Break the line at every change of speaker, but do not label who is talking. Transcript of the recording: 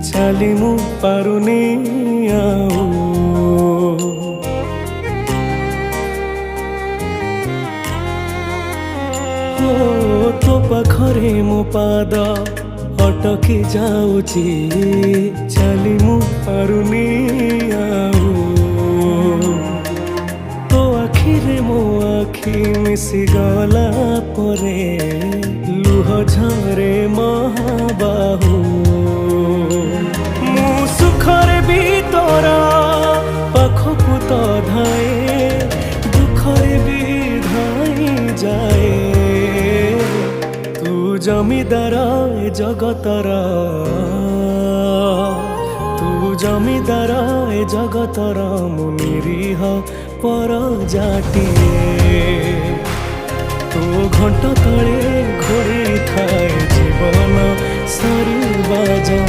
ଚାଲି ମୁଁ ପାରୁନି ଆଉ ତୋ ପାଖରେ ମୋ ପାଦ ଅଟକି ଯାଉଛି ଚାଲି ମୁଁ ପାରୁନି ଆଉ ତୋ ଆଖିରେ ମୋ ଆଖି ମିଶିଗଲା ପରେ ଲୁହ ଝରେ ମହାବାହୁ ମୁଁ ସୁଖରେ ବି ତୋର ପାଖକୁ ତ ଧାଏ ଦୁଃଖରେ ବି ଧାଇ ଯାଏ জমিদার এ জগতর তু জমিদার এ জগতর মু নিরীহ পর জাটিয়ে তো ঘণ্ট তলে ঘোড়েই থায় জীবন সরিবা